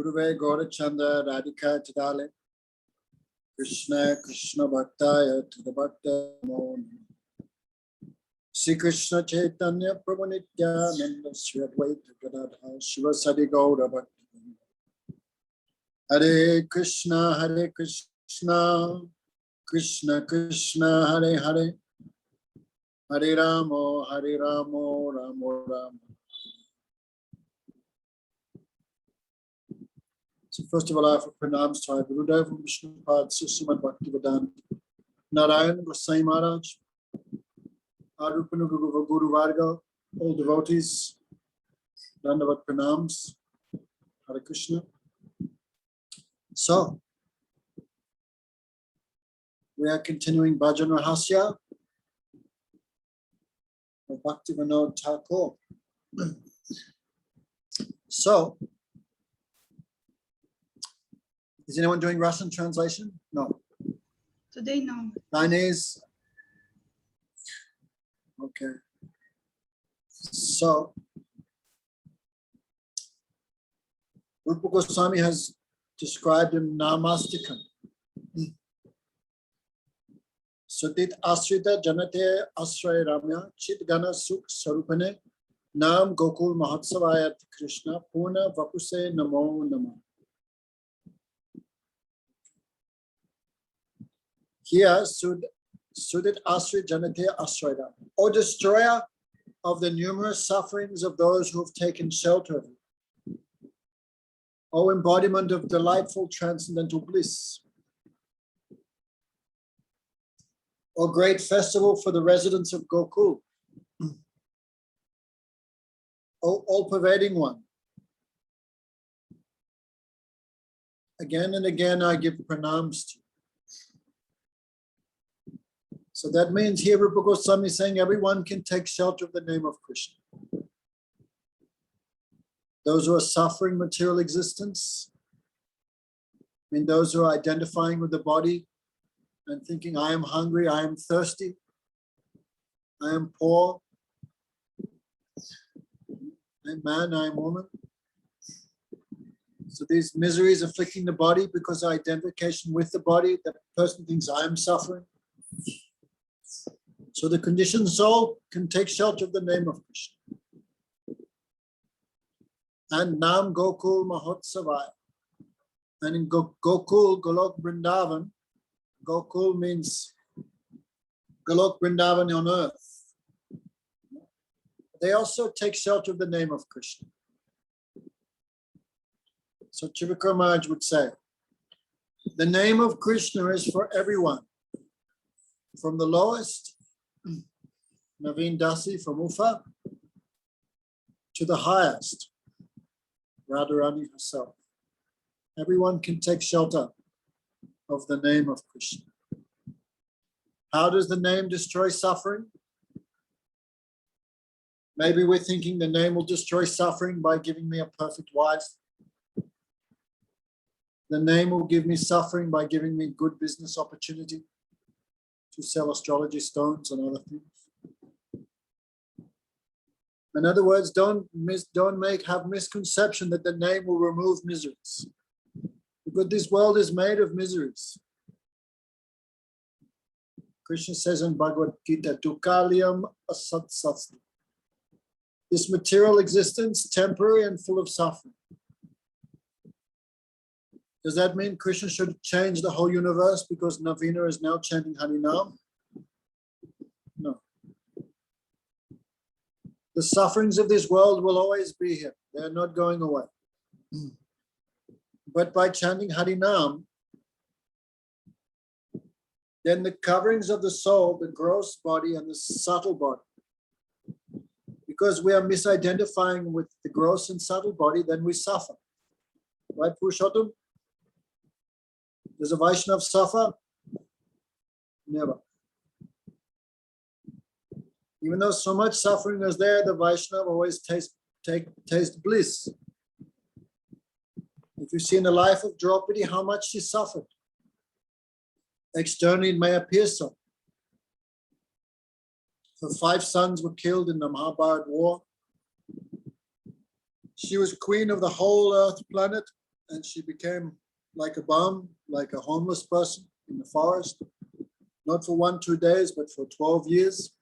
Guruve Gaurachanda Radhika Chadale Krishna Krishna Bhaktaya Tadabhakta Namo Sri Krishna Chaitanya Prabhu Nityananda Sri Advaita Gadadhara Shiva Sadi Gaura Bhakti Hare Krishna Krishna Krishna Hare Hare Hare Ramo Ramo Ramo. So first of all, I offer pranams to our Gurudev, Vishnupad, Srimad Bhaktivedanta, Narayan Gosai Maharaj, Arupanu Guru Varga, all devotees, Dandavat pranams, Hare Krishna. So, we are continuing Bhajana-rahasya of Bhaktivinoda Thakur. So, is anyone doing Russian translation? No. Today, no. Chinese? Okay. So, Rupa Goswami has described him Namastikam. Sudit Asrita Janate Asray Ramya Chit Gana Sukh Sarupane Nam Gokul Mahatsavayat Krishna Puna Vapuse Namo Namo. Here, Sudit Asri Janate Asrayda, O destroyer of the numerous sufferings of those who have taken shelter of you, O embodiment of delightful transcendental bliss, O great festival for the residents of Gokul, O all-pervading one. Again and again I give pranams to you. So that means here Rupa Goswami is saying everyone can take shelter of the name of Krishna. Those who are suffering material existence, I mean those who are identifying with the body and thinking, I am hungry, I am thirsty, I am poor, I am man, I am woman. So these miseries afflicting the body because of identification with the body, the person thinks I am suffering. So the conditioned soul can take shelter of the name of Krishna. And Nam Gokul Mahotsavaya. And in Gokul, Golok Vrindavan, Gokul means Golok Vrindavan on earth. They also take shelter of the name of Krishna. So Trivikram Maharaj would say, the name of Krishna is for everyone. From the lowest, Naveen Dasi from Ufa, to the highest, Radharani herself. Everyone can take shelter of the name of Krishna. How does the name destroy suffering? Maybe we're thinking the name will destroy suffering by giving me a perfect wife. The name will give me suffering by giving me good business opportunity to sell astrology stones and other things. In other words, don't have misconception that the name will remove miseries, because this world is made of miseries. Krishna says in Bhagavad Gita, Dukkhalayam asat sasti. This material existence, temporary and full of suffering. Does that mean Krishna should change the whole universe because Navina is now chanting Harinam? No. The sufferings of this world will always be here. They're not going away. But by chanting Harinam, then the coverings of the soul, the gross body and the subtle body, because we are misidentifying with the gross and subtle body, then we suffer. Right, Purushottam? Does a Vaishnav suffer? Never. Even though so much suffering is there, the Vaishnava always taste bliss. If you see in the life of Draupadi how much she suffered, externally it may appear so. Her 5 sons were killed in the Mahabharata war. She was queen of the whole earth planet, and she became like a bum, like a homeless person in the forest, not for 1-2 days, but for 12 years.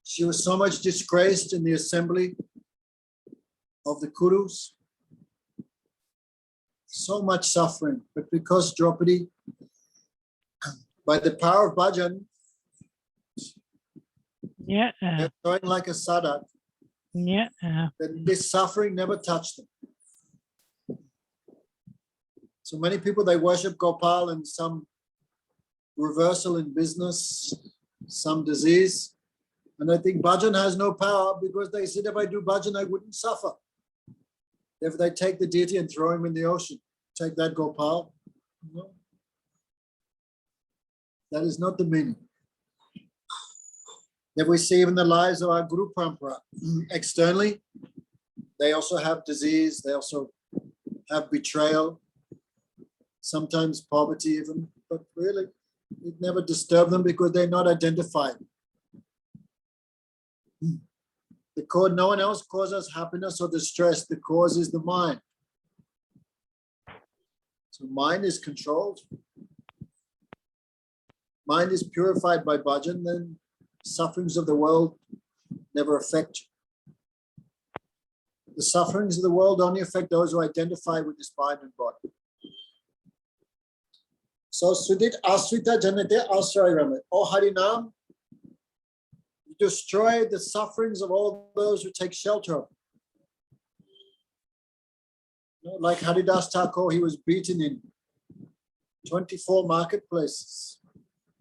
She was so much disgraced in the assembly of the Kurus, so much suffering, but because Draupadi, by the power of bhajan, they're going like a sadak, then this suffering never touched them. So many people, they worship Gopal and some reversal in business, some disease, and I think bhajan has no power because they said if I do bhajan, I wouldn't suffer. If they take the deity and throw him in the ocean, take that Gopal. No. That is not the meaning. If we see even the lives of our Guru Parampara, externally, they also have disease, they also have betrayal, sometimes poverty even, but really, it never disturbs them because they're not identified. The cause, no one else causes happiness or distress. The cause is the mind. So mind is controlled. Mind is purified by bhajan, then sufferings of the world never affect you. The sufferings of the world only affect those who identify with this mind and body. So Sudit Asrita Janate Asrayam. O Harinam, you destroy the sufferings of all those who take shelter of. You know, like Haridas Thakur, he was beaten in 24 marketplaces,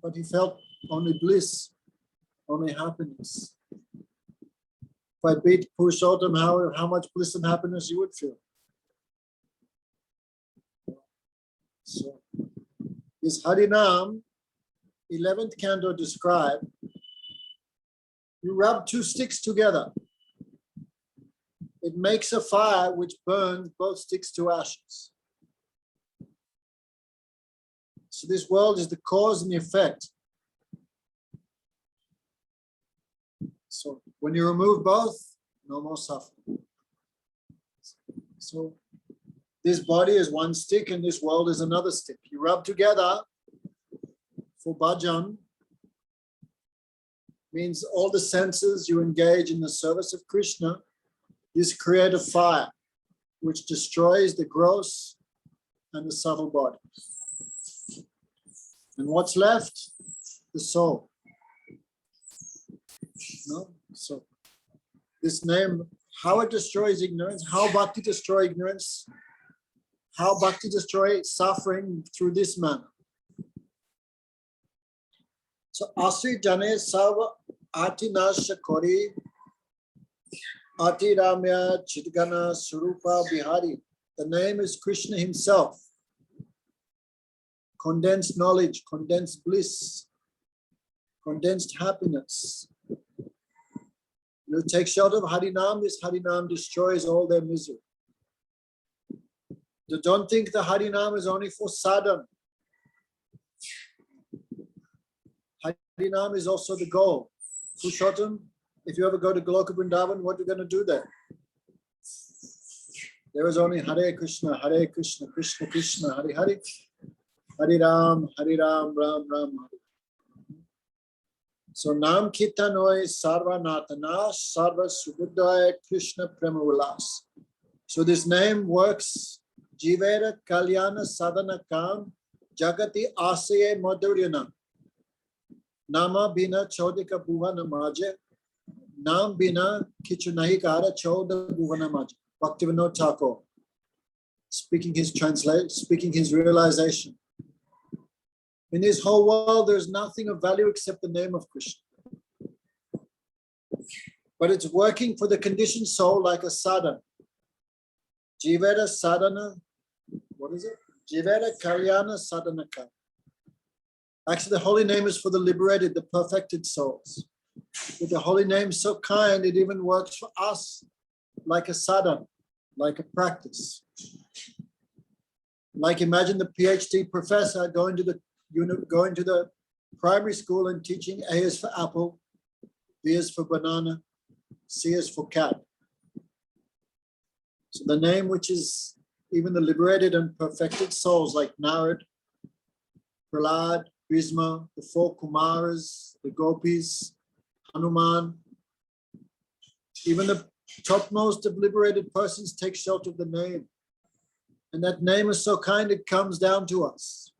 but he felt only bliss, only happiness. If I beat Purushottam, how much bliss and happiness you would feel. So, this Harinam, 11th canto described, you rub 2 sticks together. It makes a fire which burns both sticks to ashes. So this world is the cause and the effect. So when you remove both, no more suffering. So this body is 1 stick and this world is another stick. You rub together for bhajan, means all the senses you engage in the service of Krishna, this create a fire which destroys the gross and the subtle body. And what's left? The soul. No? So this name, how it destroys ignorance, how bhakti destroy ignorance, how bhakti destroy suffering through this manner. So Asri Jane Sav Atinasha Kori Ati Ramya Chitgana Surupa Bihari. The name is Krishna himself. Condensed knowledge, condensed bliss, condensed happiness. You take shelter of Harinam, this Harinam destroys all their misery. You don't think the Harinam is only for sadhana. Harinam is also the goal. Purushottam, if you ever go to Goloka Vrindavan, what are you going to do there? There is only Hare Krishna, Krishna Krishna, Hare Hare, Hare Ram, Ram Ram, Hare. So Nam Kirtanoy Sarva Natana Sarva Subuddhaya Krishna Prema Vilas. So this name works. Jivera Kalyana Sadhana Kam Jagati Asaye Madhuryana. Nama Bina Chodika Bhuvana Maje. Nam Bina Kichunahi Choda Bhuvana Maje. Bhaktivinoda Thakur. Speaking his realization. In this whole world, there's nothing of value except the name of Krishna. But it's working for the conditioned soul like a sadhana. Jivera sadhana, what is it? Jivera kalyana sadhanaka. Actually, the holy name is for the liberated, the perfected souls. But the holy name is so kind, it even works for us like a sadhana, like a practice. Like imagine the PhD professor going to the primary school and teaching A is for apple, B is for banana, C is for cat. So the name which is even the liberated and perfected souls like Narad, Prahlad, Bhisma, the four Kumaras, the Gopis, Hanuman, even the topmost of liberated persons take shelter of the name. And that name is so kind, it comes down to us.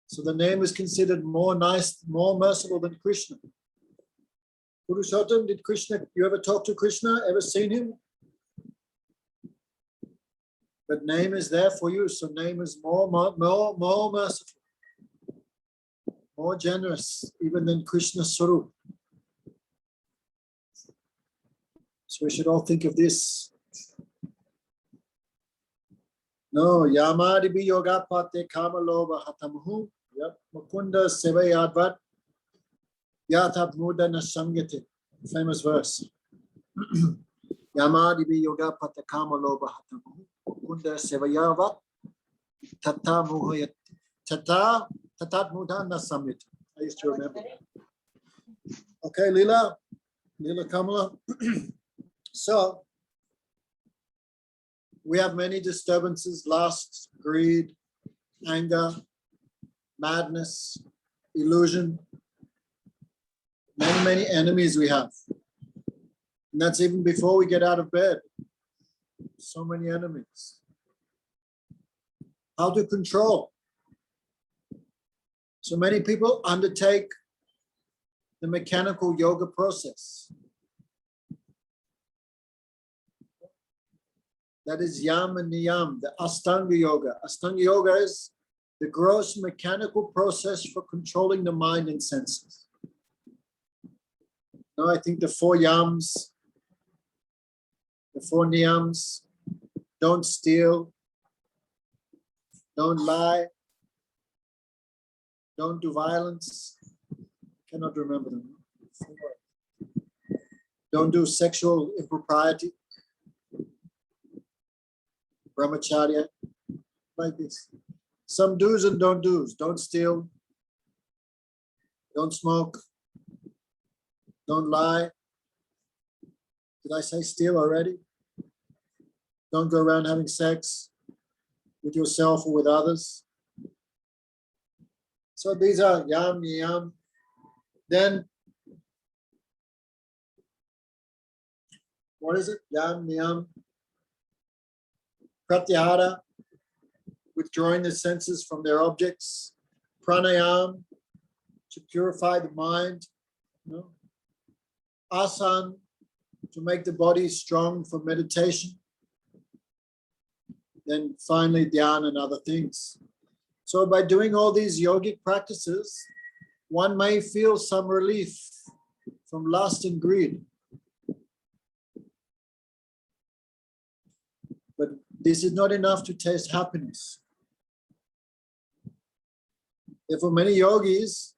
So the name is considered more nice, more merciful than Krishna. Purushottam, did Krishna, you ever talk to Krishna? Ever seen him? But name is there for you, so name is more merciful, more generous, even than Krishna Swarup. So we should all think of this. No, Yamadibi Yoga Pate Kamaloba Hatamuhu, Mukunda Sevayadvat, Yatab Muda Nasamgate, famous verse. Yamadibi Yoga Pate Kamaloba Hatamuhu, Mukunda Sevayavat, Tata Muhayat, Tatat Muda Nasamgate. I used to remember. Okay, Leela Kamala. So, we have many disturbances, lust, greed, anger, madness, illusion, many enemies we have. And that's even before we get out of bed. So many enemies. How to control? So many people undertake the mechanical yoga process. That is yam and niyam, the Ashtanga yoga. Ashtanga yoga is the gross mechanical process for controlling the mind and senses. Now I think the four yams, the four niyams, don't steal, don't lie, don't do violence. I cannot remember them. Don't do sexual impropriety. Brahmacharya, like this. Some do's and don't do's. Don't steal. Don't smoke. Don't lie. Did I say steal already? Don't go around having sex with yourself or with others. So these are yam, niyam. Then, what is it? Yam, niyam. Pratyahara, withdrawing the senses from their objects. Pranayam, to purify the mind. Asan, to make the body strong for meditation. Then finally, dhyan and other things. So by doing all these yogic practices, one may feel some relief from lust and greed. But this is not enough to taste happiness. Therefore, many yogis,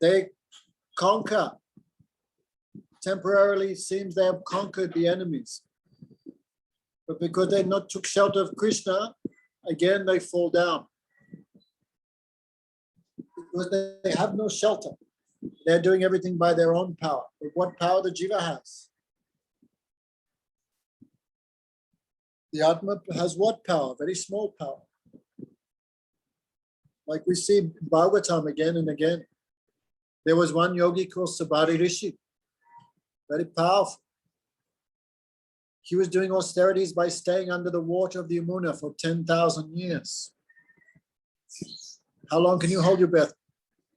they conquer. Temporarily, seems they have conquered the enemies. But because they not took shelter of Krishna, again they fall down. Because they have no shelter. They're doing everything by their own power. But what power the jiva has? The Atma has what power? Very small power. Like we see Bhagavatam again and again. There was one yogi called Sabari Rishi. Very powerful. He was doing austerities by staying under the water of the Yamuna for 10,000 years. How long can you hold your breath?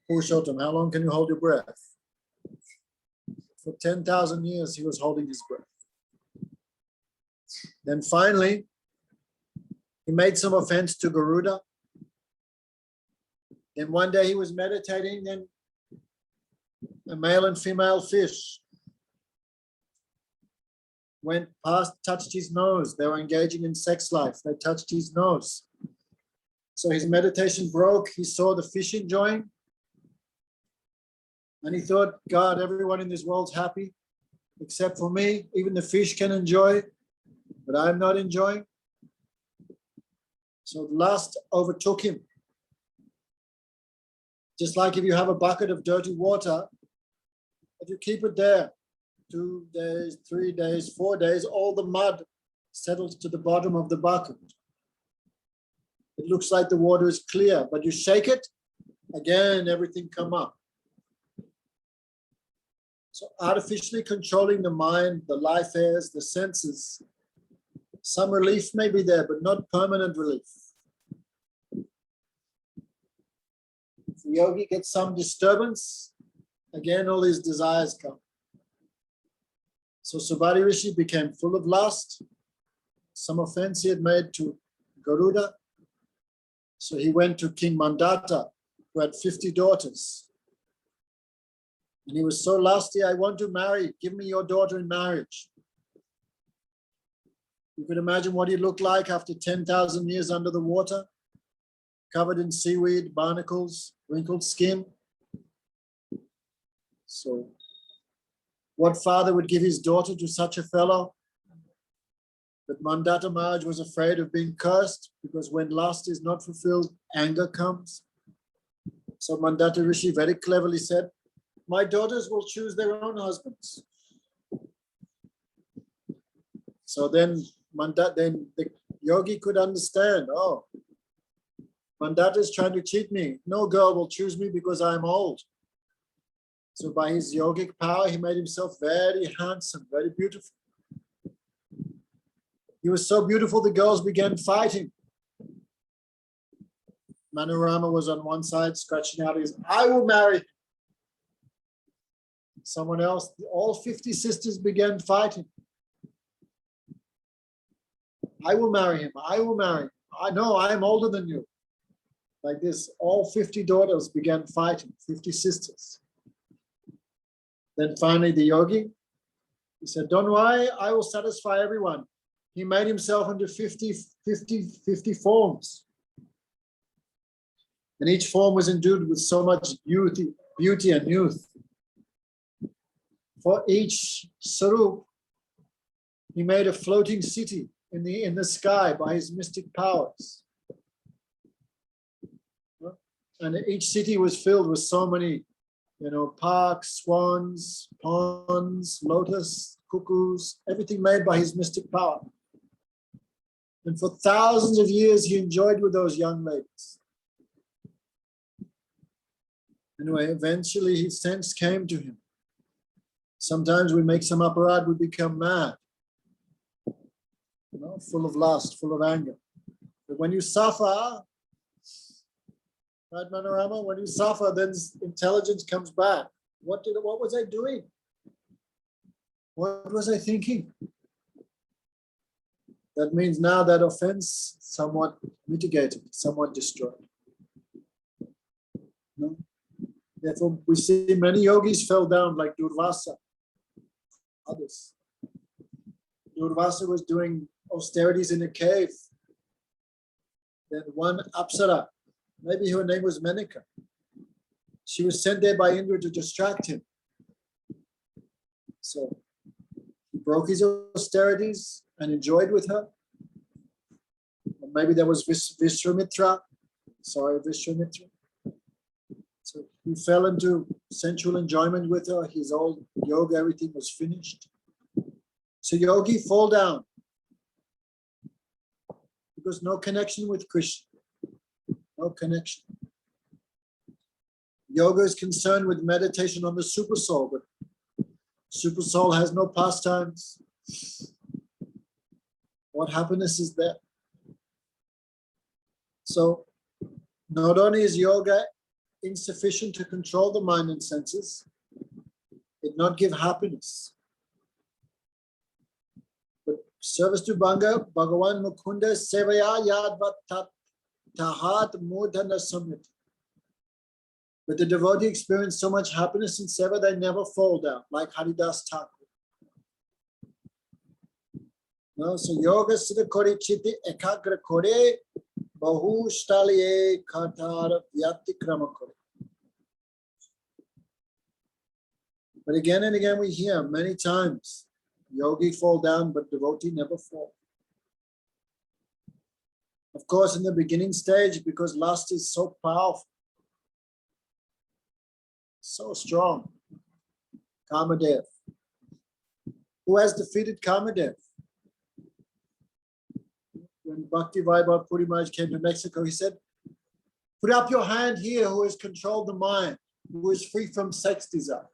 Purushottam, how long can you hold your breath? For 10,000 years, he was holding his breath. Then finally, he made some offense to Garuda. Then one day he was meditating, and a male and female fish went past, touched his nose. They were engaging in sex life. They touched his nose. So his meditation broke. He saw the fish enjoying. And he thought, God, everyone in this world's happy except for me. Even the fish can enjoy, but I'm not enjoying. So lust overtook him. Just like if you have a bucket of dirty water, if you keep it there, 2 days, 3 days, 4 days, all the mud settles to the bottom of the bucket. It looks like the water is clear, but you shake it, again, everything come up. So artificially controlling the mind, the life airs, the senses, some relief may be there, but not permanent relief. If the yogi gets some disturbance, again, all his desires come. So Subhadhi Rishi became full of lust, some offense he had made to Garuda. So he went to King Mandata, who had 50 daughters. And he was so lusty, I want to marry, give me your daughter in marriage. You could imagine what he looked like after 10,000 years under the water, covered in seaweed, barnacles, wrinkled skin. So what father would give his daughter to such a fellow? But Mandata Maharaj was afraid of being cursed, because when lust is not fulfilled, anger comes. So Mandata Rishi very cleverly said, my daughters will choose their own husbands. So then the yogi could understand, oh, Mandata is trying to cheat me. No girl will choose me because I'm old. So by his yogic power, he made himself very handsome, very beautiful. He was so beautiful, the girls began fighting. Manorama was on one side, scratching out his, I will marry him. Someone else, all 50 sisters began fighting. I will marry him, I will marry him. I know, I am older than you. Like this, all 50 daughters began fighting, 50 sisters. Then finally the yogi, he said, don't worry, I will satisfy everyone. He made himself into 50 forms. And each form was endued with so much beauty and youth. For each sarup, he made a floating city in the sky by his mystic powers. And each city was filled with so many, parks, swans, ponds, lotus, cuckoos, everything made by his mystic power. And for thousands of years, he enjoyed with those young ladies. Anyway, eventually his sense came to him. Sometimes we make some aparad, we become mad, full of lust, full of anger. But when you suffer, right, Manorama? When you suffer, then intelligence comes back. What was I doing? What was I thinking? That means now that offense somewhat mitigated, somewhat destroyed. No? Therefore, we see many yogis fell down like Durvasa, others. Durvasa was doing austerities in a cave. Then one Apsara, maybe her name was Menika, she was sent there by Indra to distract him. So he broke his austerities and enjoyed with her. Or maybe there was Vishwamitra. So he fell into sensual enjoyment with her. His old yoga, everything was finished. So yogi fall down because no connection with Krishna. No connection. Yoga is concerned with meditation on the super soul, but super soul has no pastimes. What happiness is there? So not only is yoga insufficient to control the mind and senses, it not give happiness. But service to Bhagavan Mukunda Sevaya Yadvat Tahat Mudhana Samit. But the devotee experienced so much happiness in seva, they never fall down, like Haridas Thakur. No, so yoga siddha kori chitti ekagra kore bahu shtaliye khatar vyatikrama kore. But again and again we hear many times, yogi fall down, but devotee never fall. Of course, in the beginning stage, because lust is so powerful, so strong, Kamadev. Who has defeated Kamadev? When Bhakti Vaibhav Puri Maharaj came to Mexico, he said, put up your hand here who has controlled the mind, who is free from sex desire.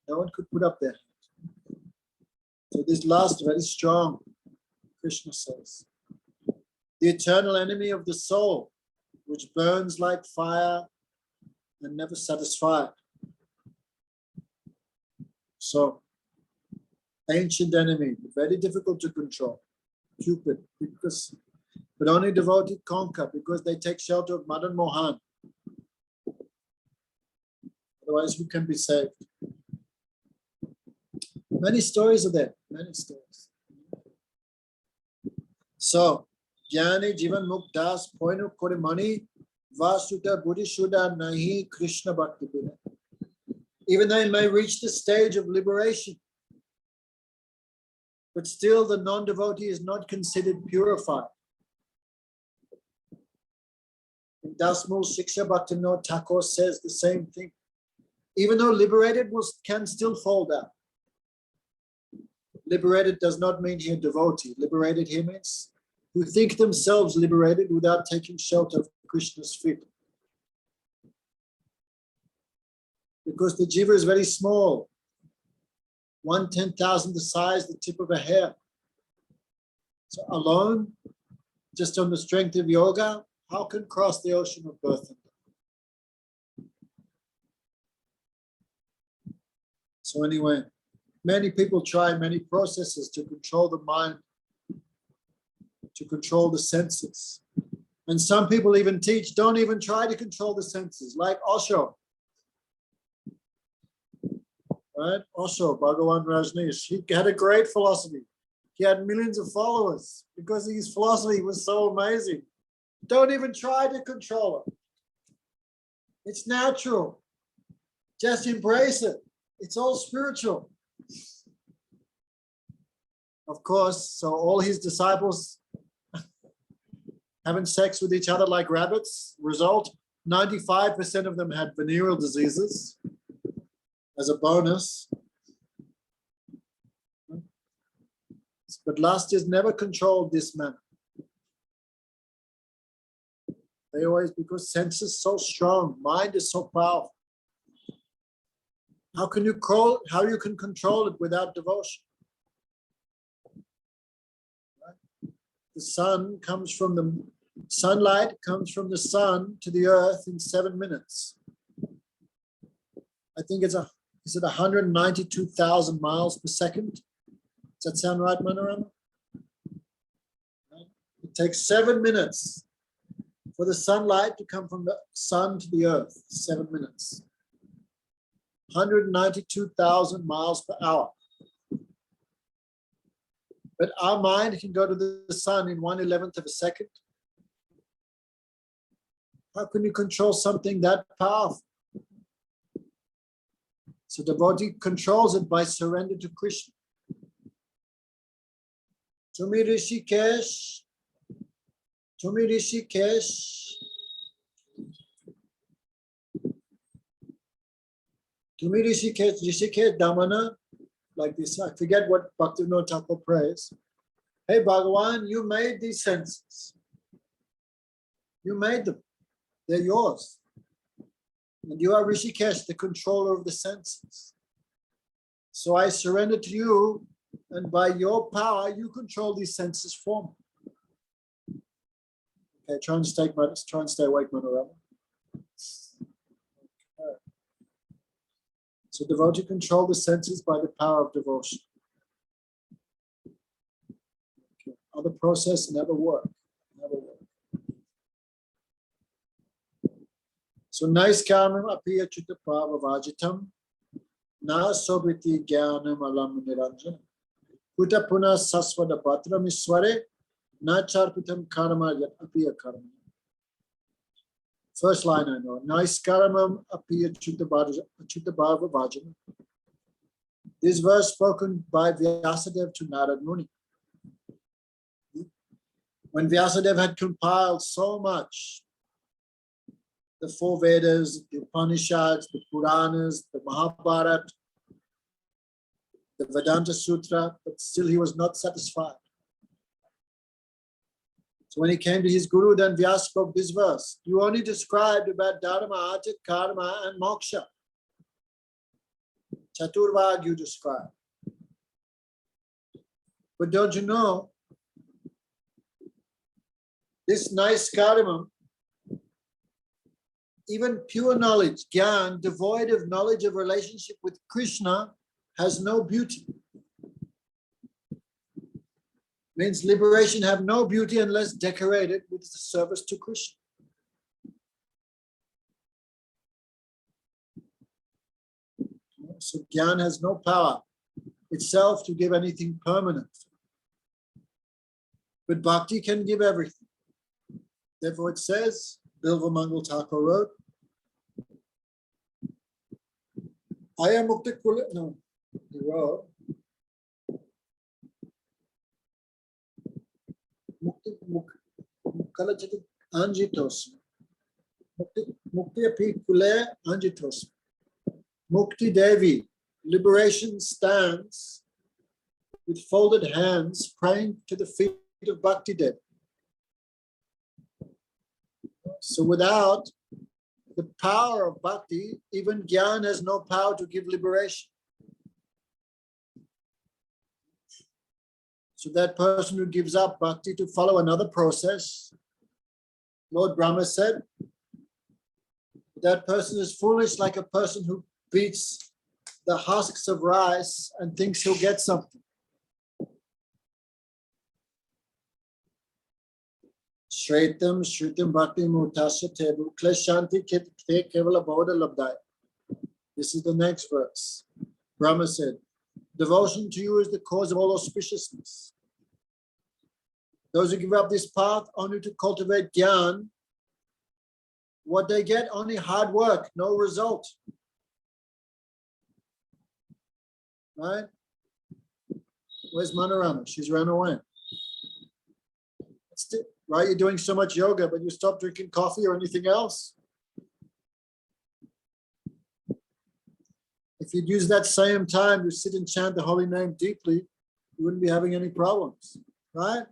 No one could put up their hand. So this last, very strong, Krishna says. The eternal enemy of the soul, which burns like fire and never satisfied. So, ancient enemy, very difficult to control. Cupid, but only devotees conquer because they take shelter of Madan Mohan. Otherwise, who can be saved? Many stories are there, many stories. So, Jnani Jivan Muktas Poinu Korimani Vasuta Buddhishuddha Nahi Krishna Bhakti Bina. Even they may reach the stage of liberation, but still the non-devotee is not considered purified. In Dasmul Shiksha Bhaktivinoda Thakur says the same thing. Even though liberated can still fall down. Liberated does not mean here devotee. Liberated here means who think themselves liberated without taking shelter of Krishna's feet. Because the jiva is very small. 1/10,000 the size, the tip of a hair. So alone, just on the strength of yoga, how can cross the ocean of birth and death? So anyway, many people try many processes to control the mind, to control the senses. And some people even teach, don't even try to control the senses, like Osho. Right? Osho, Bhagavan Rajneesh, he had a great philosophy. He had millions of followers because his philosophy was so amazing. Don't even try to control it. It's natural. Just embrace it. It's all spiritual. Of course, so all his disciples having sex with each other like rabbits. Result, 95% of them had venereal diseases. As a bonus. But lust is never controlled this manner. They always, because sense is so strong, mind is so powerful. How can you control it without devotion? Right? The sunlight comes from the sun to the earth in 7 minutes. I think is it 192,000 miles per second? Does that sound right, Manorama? It takes 7 minutes for the sunlight to come from the sun to the earth. 7 minutes. 192,000 miles per hour. But our mind can go to the sun in 1/11 of a second. How can you control something that powerful? So devotee controls it by surrender to Krishna. Tumi Rishikesh, Tumi Rishikesh, Tumi Rishikesh, Rishikesh Damana, like this. I forget what Bhaktivinoda Thakur prays. Hey Bhagavan, you made these senses. You made them. They're yours. And you are Rishikesh, the controller of the senses. So I surrender to you, and by your power, you control these senses for me. Okay, try and stay awake, Manorama. Okay. So devotee control the senses by the power of devotion. Okay. Other process never work. Never work. So naiskamam api achyuta prava vajitam na sobriti jnanam alam niranjana puta puna sasvada patram isware na charpitam karma yat api akarma. First line I know. Naiskaramam api achyuta bhava vajana. This verse spoken by Vyasadeva to Narad Muni. When Vyasadeva had compiled so much, the 4 Vedas, the Upanishads, the Puranas, the Mahabharata, the Vedanta Sutra, but still he was not satisfied. So when he came to his guru, then Vyasa spoke this verse. You only described about dharma, artha, karma, and moksha. Chaturvag you described. But don't you know, this nice karma, even pure knowledge, gyan, devoid of knowledge of relationship with Krishna, has no beauty. Means liberation have no beauty unless decorated with the service to Krishna. So gyan has no power itself to give anything permanent. But bhakti can give everything. Therefore it says, Bilva Mangal Thakur wrote, I am Mukti Kula, no, he wrote, Mukti Anjitos, Mukti Api Kule Anjitos, Mukti Devi, liberation stands with folded hands praying to the feet of Bhakti Devi. So without the power of bhakti, even gyan has no power to give liberation. So that person who gives up bhakti to follow another process, Lord Brahma said, that person is foolish like a person who beats the husks of rice and thinks he'll get something. Shretam Shrutam Bhakti Mutasya Tebu Kleshanti Te Kevala Bodha Labdai. This is the next verse. Brahma said, devotion to you is the cause of all auspiciousness. Those who give up this path only to cultivate gyan, what they get only hard work, no result. Right? Where's Manorama? She's run away. Right? You're doing so much yoga, but you stop drinking coffee or anything else. If you'd use that same time to sit and chant the holy name deeply, you wouldn't be having any problems, right?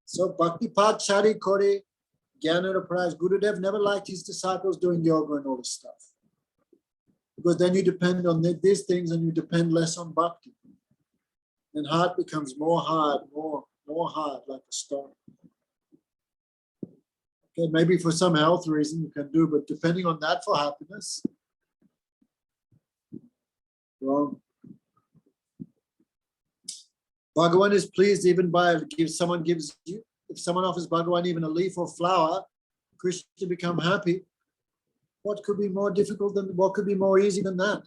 So Bhakti Pad Chari Kore Jnana Praj. Gurudev never liked his disciples doing yoga and all this stuff. Because then you depend on these things and you depend less on bhakti. And heart becomes more hard, more hard, like a stone. Okay, maybe for some health reason you can do, but depending on that for happiness, wrong. Bhagavan is pleased even by if someone offers Bhagavan even a leaf or flower, Krishna become happy. What could be more difficult than, what could be more easy than that?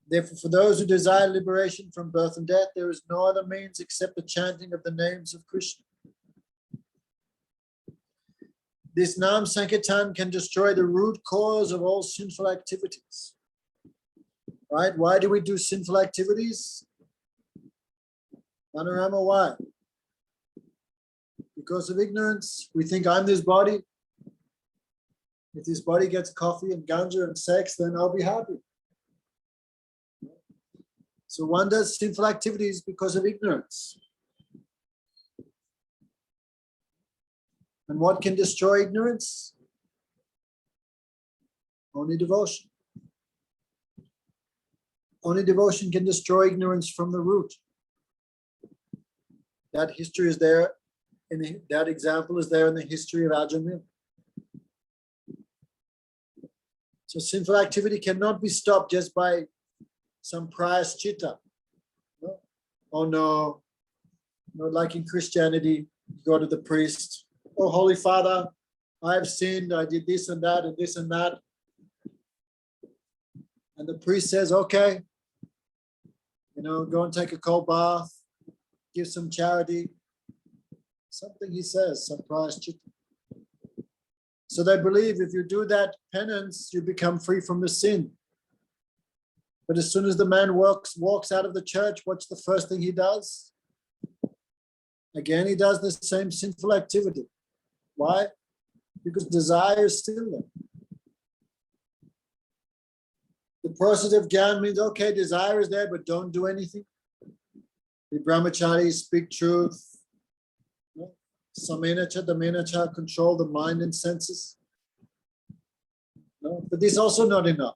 Therefore, for those who desire liberation from birth and death, there is no other means except the chanting of the names of Krishna. This Nam Sankirtan can destroy the root cause of all sinful activities. Right? Why do we do sinful activities? Panorama, why? Because of ignorance. We think I'm this body. If this body gets coffee and ganja and sex, then I'll be happy. So one does sinful activities because of ignorance. And what can destroy ignorance? Only devotion. Only devotion can destroy ignorance from the root. That history is there, that example is there in the history of Ajamil. So sinful activity cannot be stopped just by some prayaschitta. No? Oh no, like in Christianity, you go to the priest. Oh, Holy Father, I have sinned, I did this and that and this and that. And the priest says, okay, go and take a cold bath, give some charity. Something he says, some prayaschitta. So they believe if you do that penance, you become free from the sin. But as soon as the man walks out of the church, what's the first thing he does? Again, he does the same sinful activity. Why? Because desire is still there. The process of Gyan means, okay, desire is there, but don't do anything. Be brahmachari, speak truth. Samena cha, damena cha, control the mind and senses. No? But this is also not enough.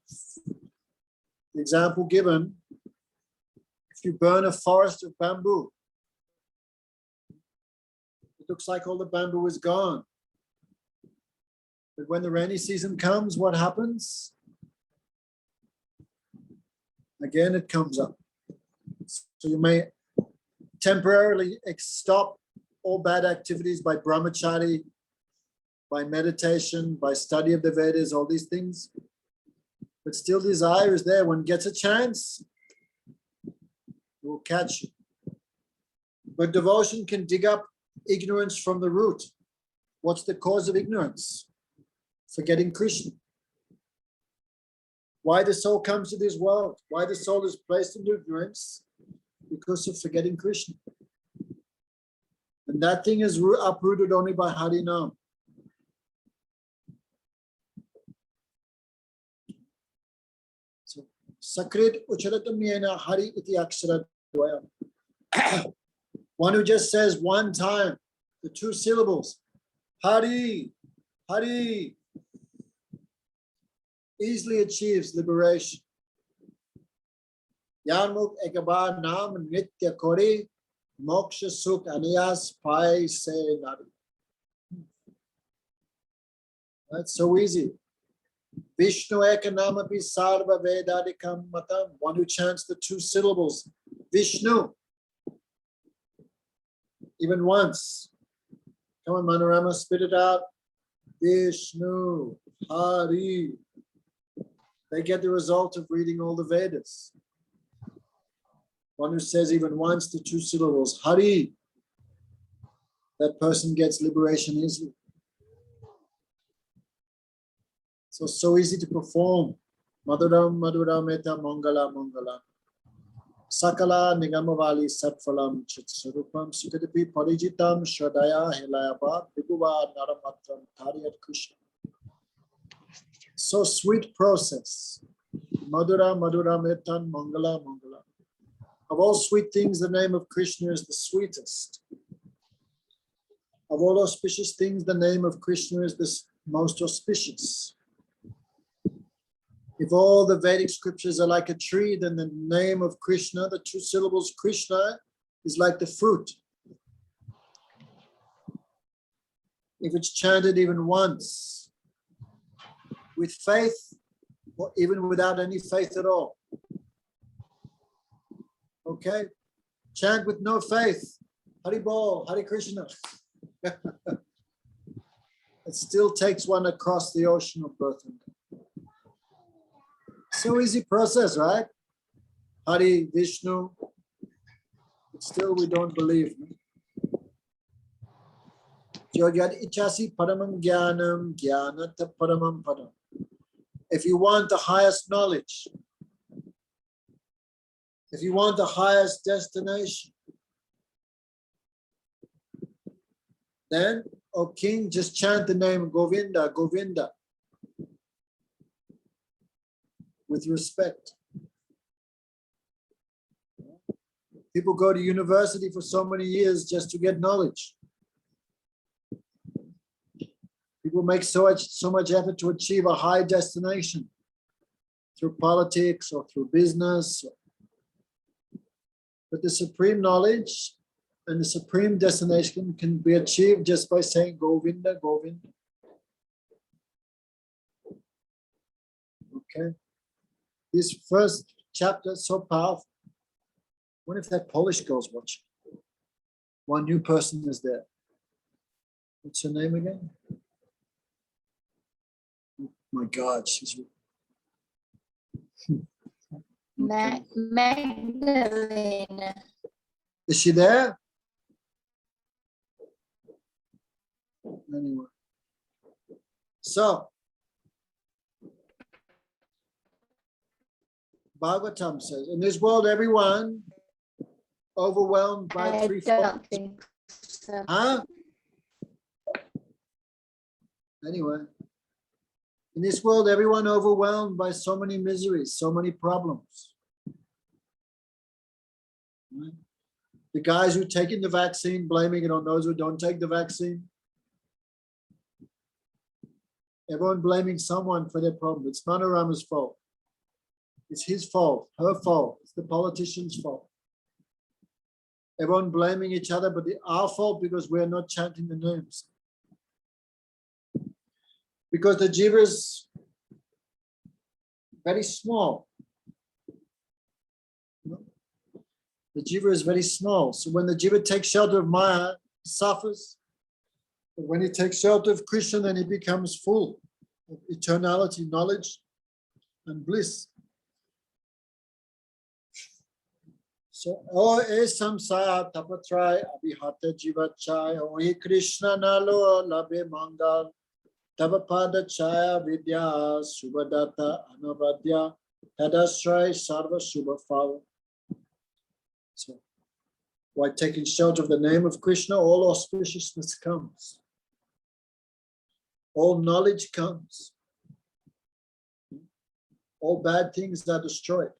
The example given, if you burn a forest of bamboo, it looks like all the bamboo is gone. But when the rainy season comes, what happens? Again, it comes up. So you may temporarily stop all bad activities by brahmachari, by meditation, by study of the Vedas, all these things. But still desire is there. When it gets a chance, it will catch you. But devotion can dig up ignorance from the root. What's the cause of ignorance? Forgetting Krishna. Why the soul comes to this world, why the soul is placed in ignorance, because of forgetting Krishna. And that thing is uprooted only by Harinam. So, Sakrit Ucharatamyena Hari iti akshara dvayam. One who just says one time the two syllables, Hari, Hari, easily achieves liberation. Yanmuk ekabar nam nitya kori moksha sukh aniyas pai se nari. That's so easy. Vishnu ekanamapi sarva vedadikam matam. One who chants the two syllables, Vishnu, even once. Come on, Manorama, spit it out. Vishnu, Hari. They get the result of reading all the Vedas. One who says even once the two syllables, Hari, that person gets liberation easily. So easy to perform. Madhuram, Madhuram, Eta, Mangala, Mangala. Sakala, Nigamavali, Satfalam, Chitsarupam, Sukadapi, Parijitam, Shradaya, Hilayaba, Vibhuva, Naramatram, Tariyat Krishna. So sweet process. Madhura, Madhura, Metan, Mangala, Mangala. Of all sweet things, the name of Krishna is the sweetest. Of all auspicious things, the name of Krishna is the most auspicious. If all the Vedic scriptures are like a tree, then the name of Krishna, the two syllables Krishna, is like the fruit. If it's chanted even once, with faith, or even without any faith at all. Okay? Chant with no faith. Hari Bol, Hari Krishna. It still takes one across the ocean of birth and death. So easy process, right? Hari, Vishnu. But still we don't believe. Yogyad ichasi paramam jnanam jnanata paramam padam. If you want the highest knowledge, if you want the highest destination, then, O king, just chant the name Govinda, Govinda, with respect. People go to university for so many years just to get knowledge. People make so much effort to achieve a high destination through politics or through business. But the supreme knowledge and the supreme destination can be achieved just by saying Govinda, Govinda. Okay. This first chapter is so powerful. What if that Polish girl's watching? One new person is there. What's her name again? Oh my God, she's... Magdalene. Is she there? Anyway. So, Bhagavatam says, in this world, everyone overwhelmed by I three don't forms. think so. Huh? Anyway, in this world, everyone overwhelmed by so many miseries, so many problems. Right? The guys who taking the vaccine, blaming it on those who don't take the vaccine. Everyone blaming someone for their problem. It's Manorama's fault. It's his fault, her fault. It's the politician's fault. Everyone blaming each other, but our fault because we're not chanting the names. Because the jiva is very small. The jiva is very small. So when the jiva takes shelter of Maya, he suffers. But when he takes shelter of Krishna, then he becomes full of eternality, knowledge, and bliss. So, O e samsara tapatrai abhihata jivachai, O e Krishna nalo labe mangal, tavapada chaya vidya subhadata anavadya, tadasrai sarva subha phal. So, by taking shelter of the name of Krishna, all auspiciousness comes. All knowledge comes. All bad things are destroyed.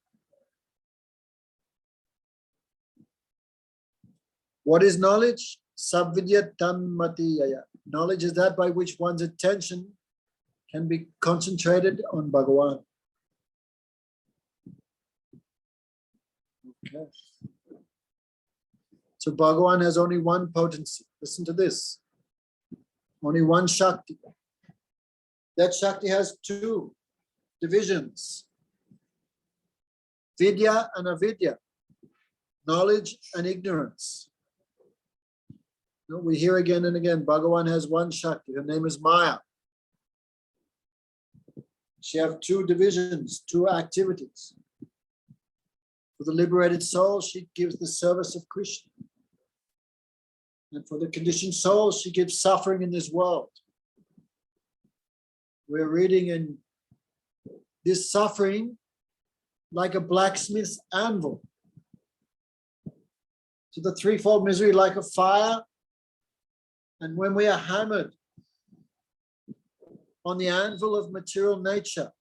What is knowledge? Sabvidya tanmatiyaya. Knowledge is that by which one's attention can be concentrated on Bhagavan. Okay. So Bhagavan has only one potency. Listen to this. Only one Shakti. That Shakti has two divisions. Vidya and avidya. Knowledge and ignorance. We hear again and again, Bhagavan has one Shakti. Her name is Maya. She has two divisions, two activities. For the liberated soul, she gives the service of Krishna. And for the conditioned soul, she gives suffering in this world. We're reading in this suffering like a blacksmith's anvil. So the threefold misery like a fire. And when we are hammered on the anvil of material nature,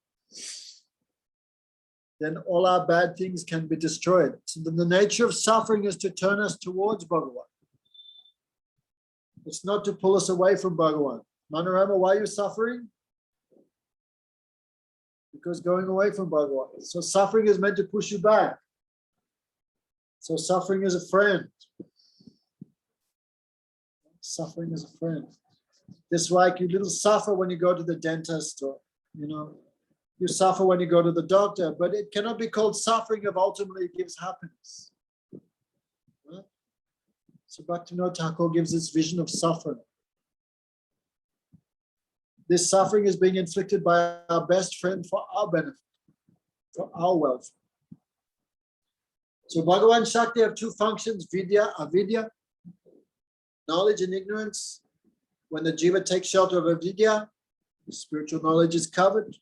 then all our bad things can be destroyed. So the nature of suffering is to turn us towards Bhagavan. It's not to pull us away from Bhagavan. Manorama, why are you suffering? Because going away from Bhagavan. So suffering is meant to push you back. So suffering is a friend. Suffering is a friend. Just like you little suffer when you go to the dentist, or you suffer when you go to the doctor, but it cannot be called suffering if ultimately it gives happiness. Right? So Bhaktivinoda Thakur gives this vision of suffering. This suffering is being inflicted by our best friend for our benefit, for our welfare. So Bhagavan Shakti have two functions, vidya, avidya. Knowledge and ignorance. When the jiva takes shelter of avidya, spiritual knowledge is covered.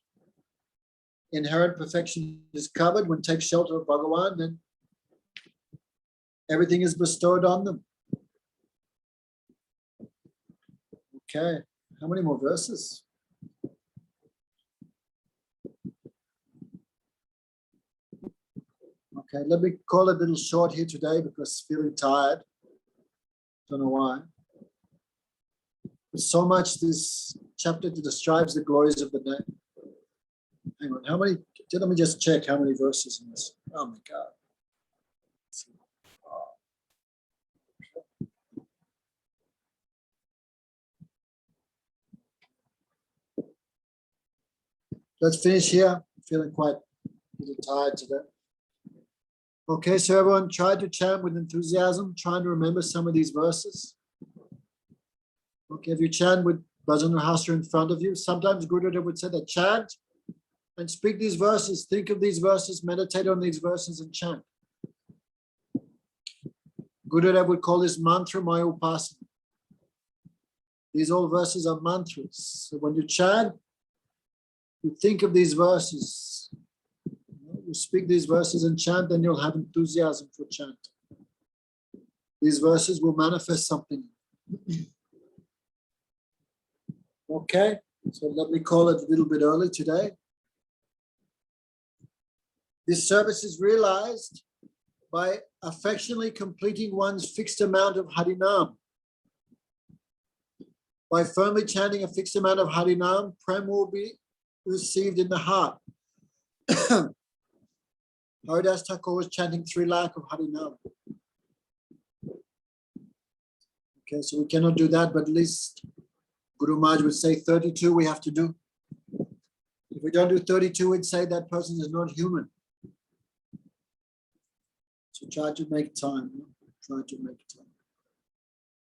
Inherent perfection is covered. When takes shelter of Bhagavan, then everything is bestowed on them. Okay, how many more verses? Okay, let me call it a little short here today because feeling tired. Don't know why. There's so much this chapter describes the glories of the name. Hang on, how many? Let me just check how many verses in this. Oh my God. Let's finish here. I'm feeling quite a little tired today. Okay, so everyone try to chant with enthusiasm, trying to remember some of these verses. Okay, if you chant with Bhajana-rahasya in front of you, sometimes Gurudev would say that chant and speak these verses, think of these verses, meditate on these verses and chant. Gurudev would call this mantra maya upasana. These all verses are mantras. So when you chant, you think of these verses. You speak these verses and chant, then you'll have enthusiasm for chanting. These verses will manifest something. Okay, So let me call it a little bit early today. This service is realized by affectionately completing one's fixed amount of Harinam. By firmly chanting a fixed amount of Harinam, Prem will be received in the heart. Haridas Thakur was chanting 3 lakh of Harinam. Okay, so we cannot do that, but at least Guru Maharaj would say 32 we have to do. If we don't do 32, we'd say that person is not human. So try to make time. Try to make time.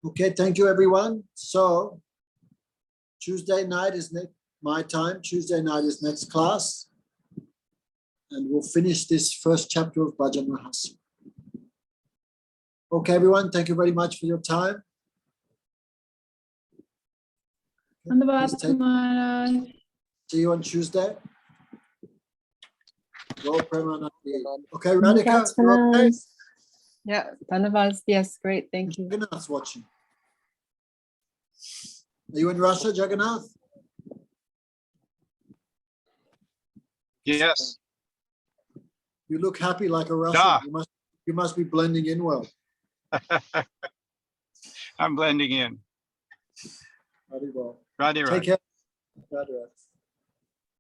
Okay, thank you, everyone. So Tuesday night is my time. Tuesday night is next class. And we'll finish this first chapter of Bhajana-rahasya. Okay, everyone, thank you very much for your time. Please take- See you on Tuesday. Go Premanandi. Okay, Radhika, you're okay? Yeah, Dhanavad. Yes, great. Thank you. Jagannath's watching. Are you in Russia, Jagannath? Yes. You look happy like a Russian. Da. You must be blending in well. I'm blending in. Very well. Radhe Take Radhe. care. Radhe Radhe.